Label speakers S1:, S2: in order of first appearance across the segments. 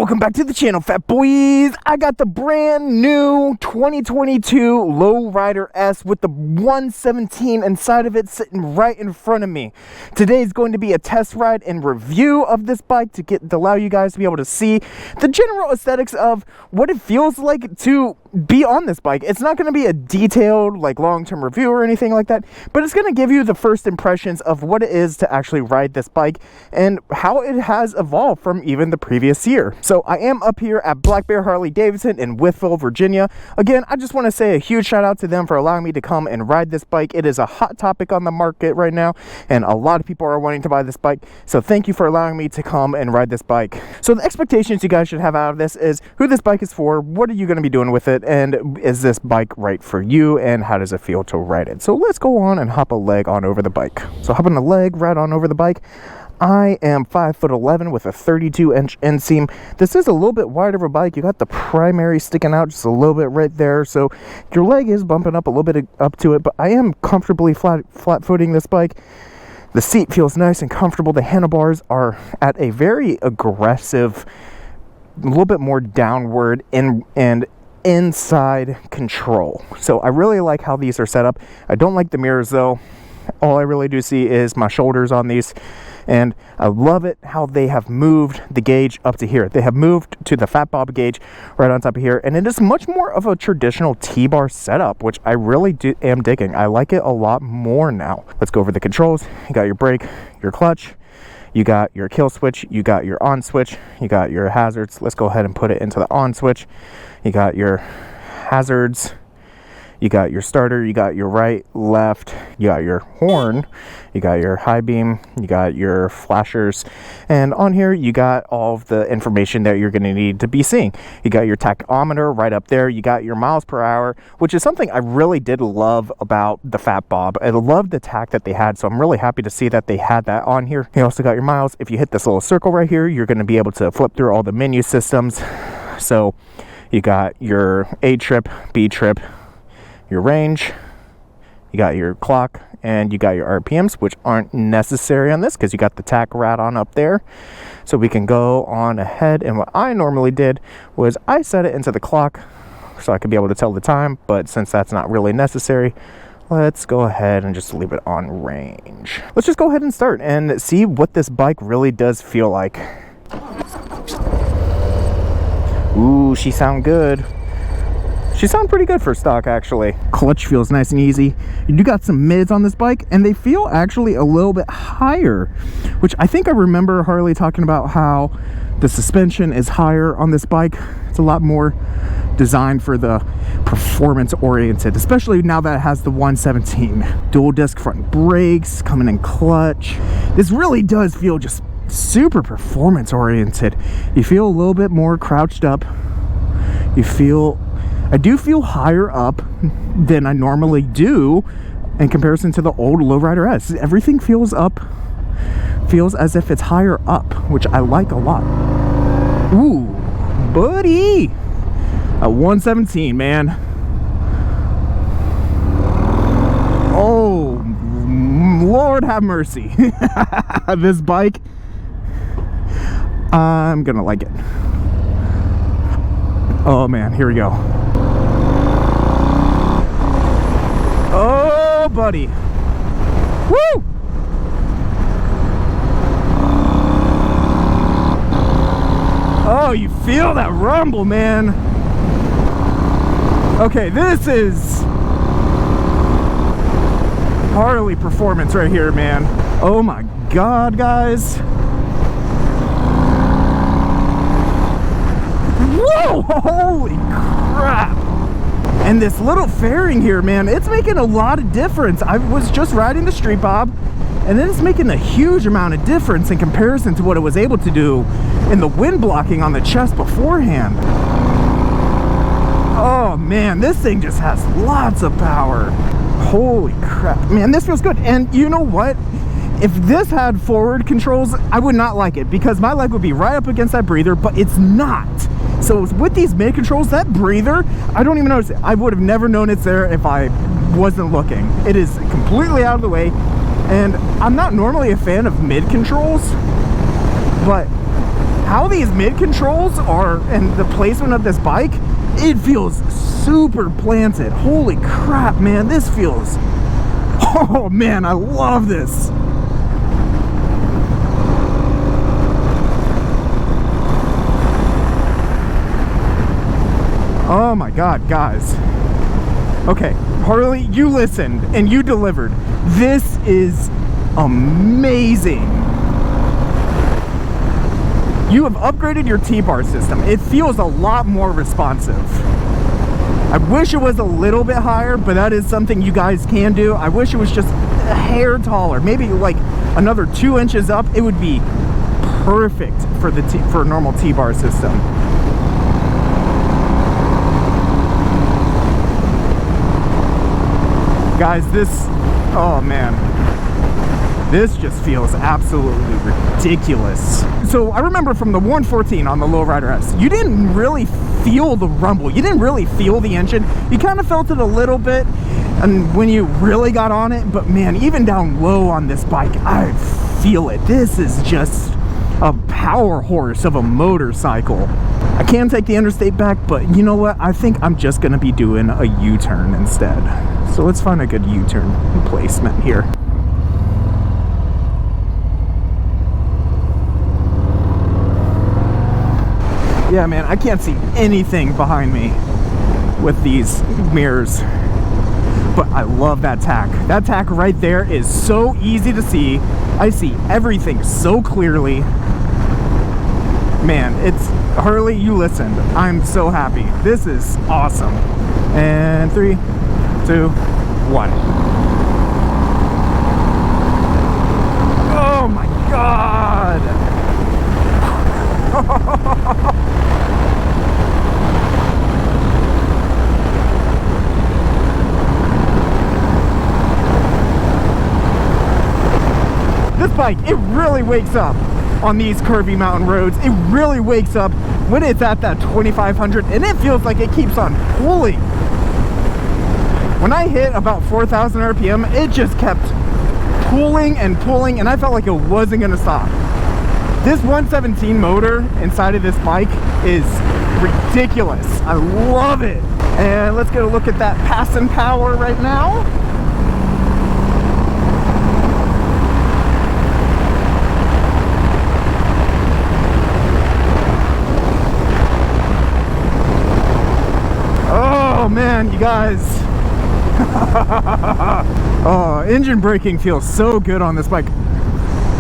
S1: Welcome back to the channel, fat boys. I got the brand new 2022 Low Rider S with the 117 inside of it sitting right in front of me. Today is going to be a test ride and review of this bike to allow you guys to be able to see the general aesthetics of what it feels like to be on this bike. It's not going to be a detailed like long-term review or anything like that, but it's going to give you the first impressions of what it is to actually ride this bike and how it has evolved from even the previous year. So I am up here at Black Bear Harley-Davidson in Wytheville, Virginia. Again, I just want to say a huge shout out to them for allowing me to come and ride this bike. It is a hot topic on the market right now, and a lot of people are wanting to buy this bike. So thank you for allowing me to come and ride this bike. So the expectations you guys should have out of this is who this bike is for, what are you going to be doing with it, and is this bike right for you, and how does it feel to ride it? So let's go on and hop a leg on over the bike. So hopping a leg right on over the bike. I am 5'11" with a 32-inch inseam. This is a little bit wider of a bike. You got the primary sticking out just a little bit right there, so your leg is bumping up a little bit up to it, but I am comfortably flat-footing this bike. The seat feels nice and comfortable. The handlebars are at a very aggressive, a little bit more downward and inside control. So I really like how these are set up. I don't like the mirrors though. All I really do see is my shoulders on these, and I love it how they have moved the gauge up to here. They have moved to the Fat Bob gauge right on top of here, and it is much more of a traditional T-bar setup, which I really am digging. I like it a lot more now. Let's go over the controls. You got your brake, your clutch, you got your kill switch, you got your on switch, you got your hazards. Let's go ahead and put it into the on switch. You got your hazards, you got your starter, you got your right, left, you got your horn, you got your high beam, you got your flashers, and on here you got all of the information that you're going to need to be seeing. You got your tachometer right up there, you got your miles per hour, which is something I really did love about the Fat Bob. I loved the tach that they had, so I'm really happy to see that they had that on here. You also got your miles. If you hit this little circle right here, you're going to be able to flip through all the menu systems. So you got your A trip, B trip, your range, you got your clock, and you got your RPMs, which aren't necessary on this because you got the tack rat on up there. So we can go on ahead, and what I normally did was I set it into the clock so I could be able to tell the time, but since that's not really necessary, let's go ahead and just leave it on range. Let's just go ahead and start and see what this bike really does feel like. Ooh, she sound good. She sounds pretty good for stock, actually. Clutch feels nice and easy. You do got some mids on this bike, and they feel actually a little bit higher, which I think I remember Harley talking about how the suspension is higher on this bike. It's a lot more designed for the performance oriented, especially now that it has the 117. Dual disc front brakes, coming in clutch. This really does feel just super performance oriented. You feel a little bit more crouched up. I do feel higher up than I normally do in comparison to the old Low Rider S. Everything feels as if it's higher up, which I like a lot. Ooh, buddy! A 117, man. Oh, Lord have mercy. This bike, I'm gonna like it. Oh man, here we go. Oh, buddy. Woo! Oh, you feel that rumble, man. Okay, this is Harley performance right here, man. Oh my God, guys. Whoa! Holy crap! And this little fairing here, man, it's making a lot of difference. I was just riding the Street Bob, and then it's making a huge amount of difference in comparison to what it was able to do in the wind blocking on the chest beforehand. Oh man, this thing just has lots of power. Holy crap, man, this feels good. And you know what? If this had forward controls, I would not like it because my leg would be right up against that breather, but it's not. So with these mid controls, that breather, I don't even notice it. I would have never known it's there if I wasn't looking. It is completely out of the way, and I'm not normally a fan of mid controls, but how these mid controls are and the placement of this bike, it feels super planted. Holy crap, man, this feels, oh man, I love this. Oh my God, guys. Okay, Harley, you listened and you delivered. This is amazing. You have upgraded your T-bar system. It feels a lot more responsive. I wish it was a little bit higher, but that is something you guys can do. I wish it was just a hair taller, maybe like another 2 inches up. It would be perfect for for a normal T-bar system. Guys, this, oh man, this just feels absolutely ridiculous. So I remember from the 114 on the Low Rider S, you didn't really feel the rumble. You didn't really feel the engine. You kind of felt it a little bit and when you really got on it, but man, even down low on this bike, I feel it. This is just a power horse of a motorcycle. I can take the interstate back, but you know what? I think I'm just gonna be doing a U-turn instead. So let's find a good U-turn placement here. Yeah, man, I can't see anything behind me with these mirrors. But I love that tack. That tack right there is so easy to see. I see everything so clearly. Man, it's Harley, you listened. I'm so happy. This is awesome. And 3, 2, 1. Oh my God. This bike, it really wakes up on these curvy mountain roads. It really wakes up when it's at that 2500 and it feels like it keeps on pulling. When I hit about 4,000 RPM, it just kept pulling and pulling and I felt like it wasn't gonna stop. This 117 motor inside of this bike is ridiculous. I love it. And let's get a look at that passing power right now. Oh man, you guys. Oh, engine braking feels so good on this bike.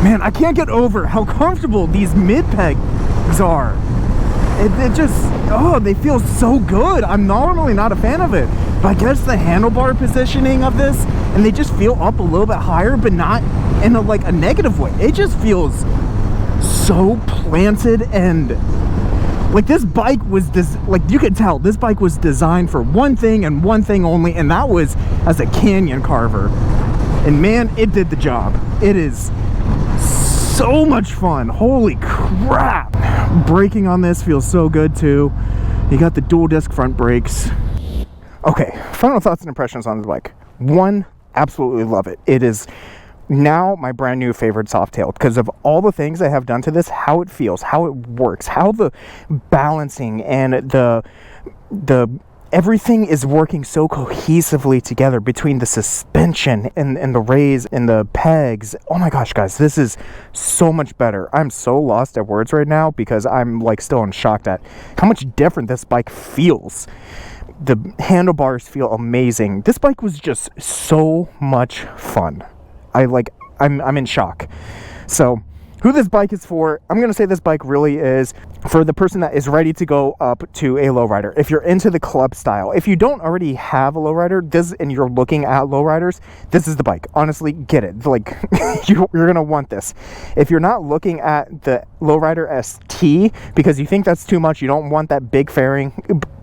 S1: Man, I can't get over how comfortable these mid-pegs are. It just, oh, they feel so good. I'm normally not a fan of it, but I guess the handlebar positioning of this, and they just feel up a little bit higher, but not in a negative way. It just feels so planted and like this bike was like you could tell this bike was designed for one thing and one thing only, and that was as a canyon carver. And man, it did the job. It is so much fun. Holy crap. Braking on this feels so good too. You got the dual disc front brakes. Okay, final thoughts and impressions on the bike. One, absolutely love it. It is now my brand new favorite Softail because of all the things I have done to this, how it feels, how it works, how the balancing and the everything is working so cohesively together between the suspension and the raise and the pegs. Oh my gosh, guys, this is so much better. I'm so lost at words right now because I'm like still in shock at how much different this bike feels. The handlebars feel amazing. This bike was just so much fun. I'm in shock. So who this bike is for, I'm gonna say this bike really is for the person that is ready to go up to a lowrider. If you're into the club style, if you don't already have a lowrider, this and you're looking at lowriders, this is the bike. Honestly, get it. Like you're gonna want this. If you're not looking at the Lowrider ST because you think that's too much, you don't want that big fairing,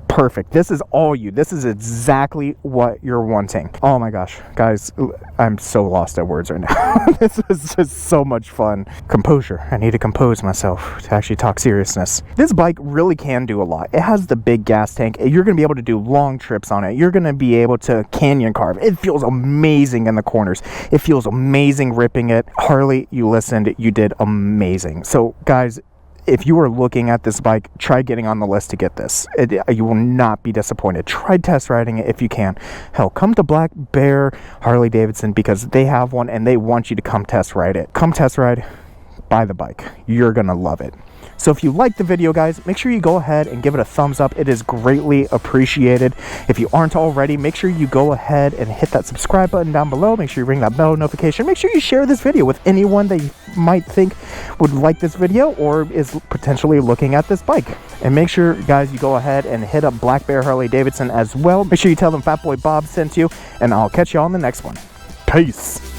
S1: perfect. This is all you. This is exactly what you're wanting. Oh my gosh, guys, I'm so lost at words right now. This is just so much fun. Composure. I need to compose myself to actually talk seriousness. This bike really can do a lot. It has the big gas tank. You're going to be able to do long trips on it. You're going to be able to canyon carve. It feels amazing in the corners. It feels amazing ripping it. Harley, you listened. You did amazing. So guys, if you are looking at this bike, try getting on the list to get this. You will not be disappointed. Try test riding it if you can. Hell, come to Black Bear Harley-Davidson because they have one and they want you to come test ride it. Come test ride, buy the bike. You're gonna love it. So if you like the video, guys, make sure you go ahead and give it a thumbs up. It is greatly appreciated. If you aren't already, make sure you go ahead and hit that subscribe button down below. Make sure you ring that bell notification. Make sure you share this video with anyone that you might think would like this video or is potentially looking at this bike. And make sure, guys, you go ahead and hit up Black Bear Harley-Davidson as well. Make sure you tell them Fat Boy Bob sent you, and I'll catch you on the next one. Peace.